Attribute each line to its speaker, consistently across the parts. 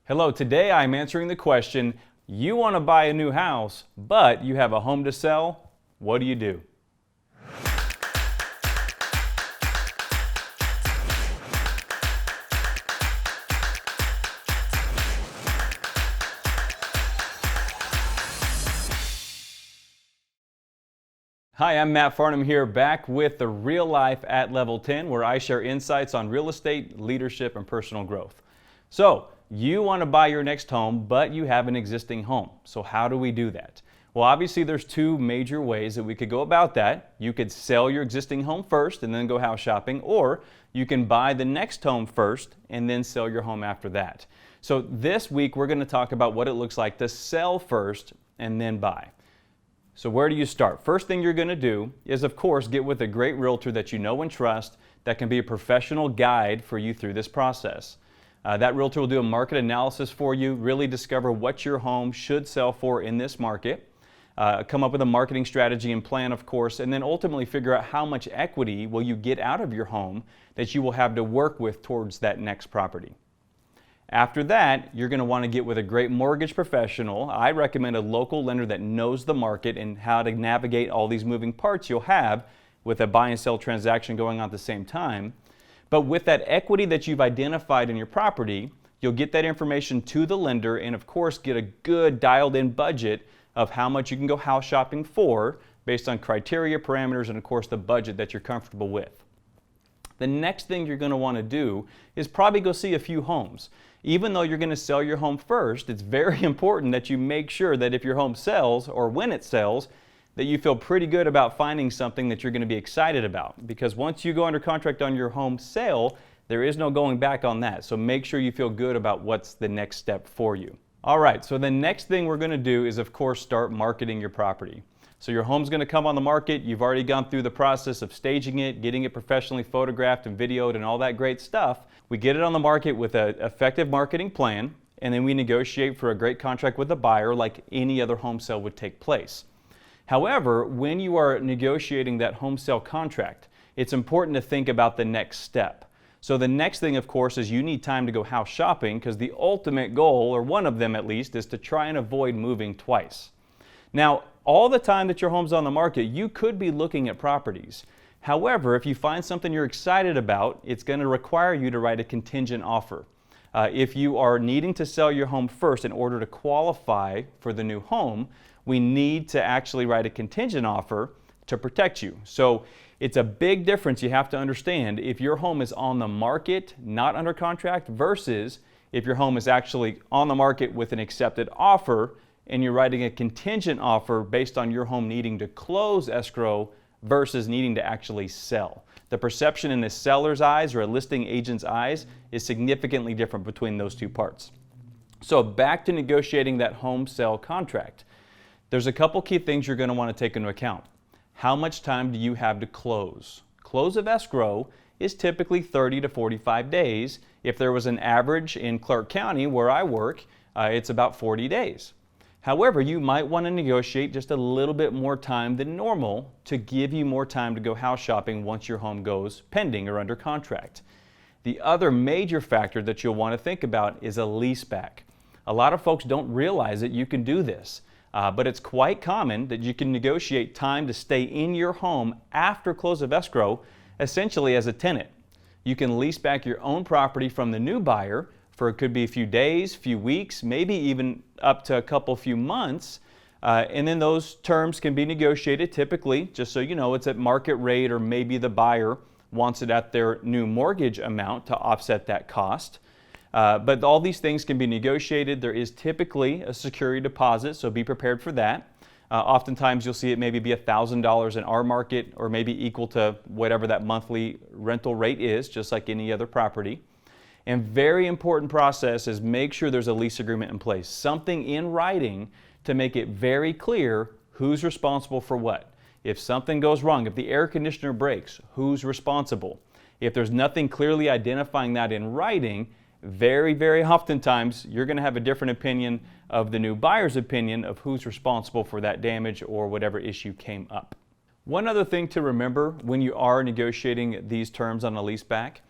Speaker 1: Hello, today I'm answering the question, you want to buy a new house, but you have a home to sell. What do you do? Hi, I'm Matt Farnham here, back with the Real Life at Level 10, where I share insights on real estate, leadership, and personal growth. So, you want to buy your next home, but you have an existing home. So how do we do that? Well, obviously there's two major ways that we could go about that. You could sell your existing home first and then go house shopping, or you can buy the next home first and then sell your home after that. So this week we're going to talk about what it looks like to sell first and then buy. So where do you start? First thing you're going to do is, of course, get with a great realtor that you know and trust that can be a professional guide for you through this process. That realtor will do a market analysis for you, really discover what your home should sell for in this market, come up with a marketing strategy and plan, of course, and then ultimately figure out how much equity will you get out of your home that you will have to work with towards that next property. After that, you're going to want to get with a great mortgage professional. I recommend a local lender that knows the market and how to navigate all these moving parts you'll have with a buy and sell transaction going on at the same time. But with that equity that you've identified in your property, you'll get that information to the lender and of course get a good dialed in budget of how much you can go house shopping for based on criteria, parameters, and of course the budget that you're comfortable with. The next thing you're going to want to do is probably go see a few homes. Even though you're going to sell your home first, it's very important that you make sure that if your home sells or when it sells, that you feel pretty good about finding something that you're going to be excited about. Because once you go under contract on your home sale, there is no going back on that. So make sure you feel good about what's the next step for you. All right, so the next thing we're going to do is, of course, start marketing your property. So your home's going to come on the market. You've already gone through the process of staging it, getting it professionally photographed and videoed and all that great stuff. We get it on the market with an effective marketing plan, and then we negotiate for a great contract with the buyer like any other home sale would take place. However, when you are negotiating that home sale contract, it's important to think about the next step. So the next thing, of course, is you need time to go house shopping, because the ultimate goal, or one of them at least, is to try and avoid moving twice. Now, all the time that your home's on the market, you could be looking at properties. However, if you find something you're excited about, it's going to require you to write a contingent offer. If you are needing to sell your home first in order to qualify for the new home, we need to actually write a contingent offer to protect you. So it's a big difference you have to understand if your home is on the market, not under contract, versus if your home is actually on the market with an accepted offer and you're writing a contingent offer based on your home needing to close escrow versus needing to actually sell. The perception in a seller's eyes or a listing agent's eyes is significantly different between those two parts. So back to negotiating that home sale contract. There's a couple key things you're going to want to take into account. How much time do you have to close? Close of escrow is typically 30 to 45 days. If there was an average in Clark County where I work, it's about 40 days. However, you might want to negotiate just a little bit more time than normal to give you more time to go house shopping once your home goes pending or under contract. The other major factor that you'll want to think about is a lease back. A lot of folks don't realize that you can do this. But it's quite common that you can negotiate time to stay in your home after close of escrow, essentially as a tenant. You can lease back your own property from the new buyer for it could be a few days, few weeks, maybe even up to a few months. And then those terms can be negotiated typically, just so you know, it's at market rate, or maybe the buyer wants it at their new mortgage amount to offset that cost. But all these things can be negotiated. There is typically a security deposit, so be prepared for that. Oftentimes you'll see it maybe be $1,000 in our market, or maybe equal to whatever that monthly rental rate is, just like any other property. And very important process is make sure there's a lease agreement in place, something in writing to make it very clear who's responsible for what. If something goes wrong, if the air conditioner breaks, who's responsible? If there's nothing clearly identifying that in writing, very oftentimes you're going to have a different opinion of the new buyer's opinion of who's responsible for that damage or whatever issue came up. One other thing to remember when you are negotiating these terms on a lease back,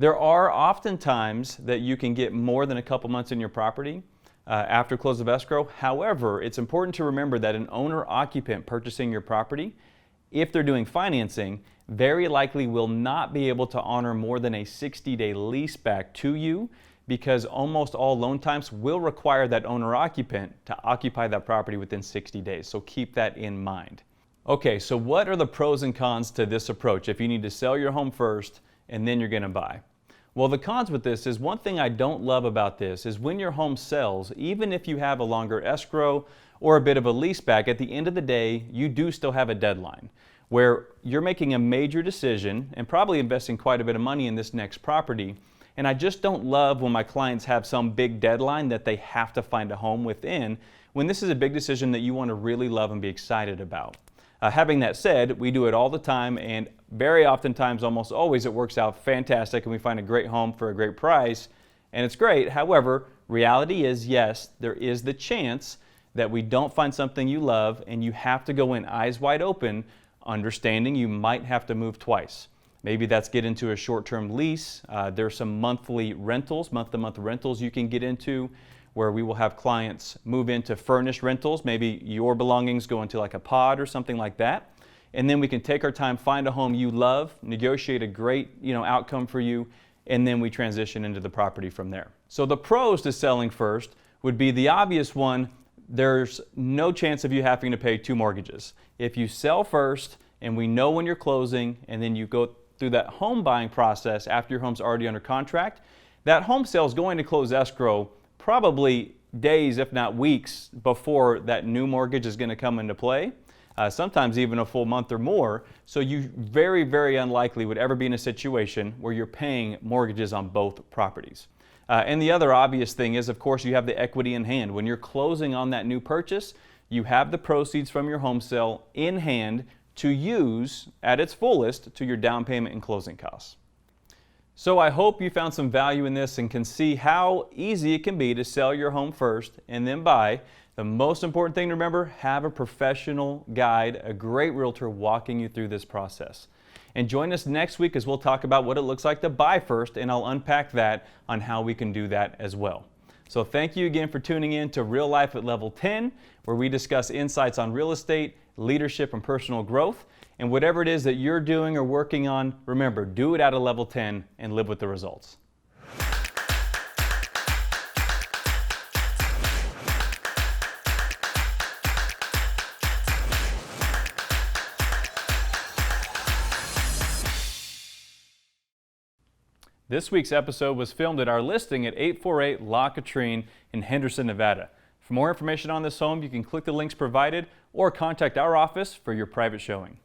Speaker 1: There are often times that you can get more than a couple months in your property after close of escrow. However, it's important to remember that an owner-occupant purchasing your property, if they're doing financing, very likely will not be able to honor more than a 60-day lease back to you, because almost all loan types will require that owner-occupant to occupy that property within 60 days. So keep that in mind. Okay, so what are the pros and cons to this approach if you need to sell your home first and then you're going to buy? Well, the cons with this is, one thing I don't love about this is when your home sells, even if you have a longer escrow or a bit of a lease back, at the end of the day, you do still have a deadline where you're making a major decision and probably investing quite a bit of money in this next property. And I just don't love when my clients have some big deadline that they have to find a home within, when this is a big decision that you want to really love and be excited about. Having that said, we do it all the time, and very oftentimes, almost always, it works out fantastic and we find a great home for a great price, and it's great. However, reality is, yes, there is the chance that we don't find something you love, and you have to go in eyes wide open, understanding you might have to move twice. Maybe that's get into a short-term lease. There's some monthly rentals, month-to-month rentals you can get into, where we will have clients move into furnished rentals. Maybe your belongings go into like a pod or something like that. And then we can take our time, find a home you love, negotiate a great outcome for you, and then we transition into the property from there. So the pros to selling first would be the obvious one. There's no chance of you having to pay 2 mortgages. If you sell first and we know when you're closing, and then you go through that home buying process after your home's already under contract, that home sale is going to close escrow probably days, if not weeks, before that new mortgage is going to come into play. Sometimes even a full month or more. So you very, very unlikely would ever be in a situation where you're paying mortgages on both properties. And the other obvious thing is, of course, you have the equity in hand. When you're closing on that new purchase, you have the proceeds from your home sale in hand to use at its fullest to your down payment and closing costs. So I hope you found some value in this and can see how easy it can be to sell your home first and then buy. The most important thing to remember, have a professional guide, a great realtor walking you through this process. And join us next week as we'll talk about what it looks like to buy first, and I'll unpack that on how we can do that as well. So thank you again for tuning in to Real Life at Level 10, where we discuss insights on real estate, leadership, and personal growth. And whatever it is that you're doing or working on, remember, do it at a level 10 and live with the results. This week's episode was filmed at our listing at 848 La Katrine in Henderson, Nevada. For more information on this home, you can click the links provided or contact our office for your private showing.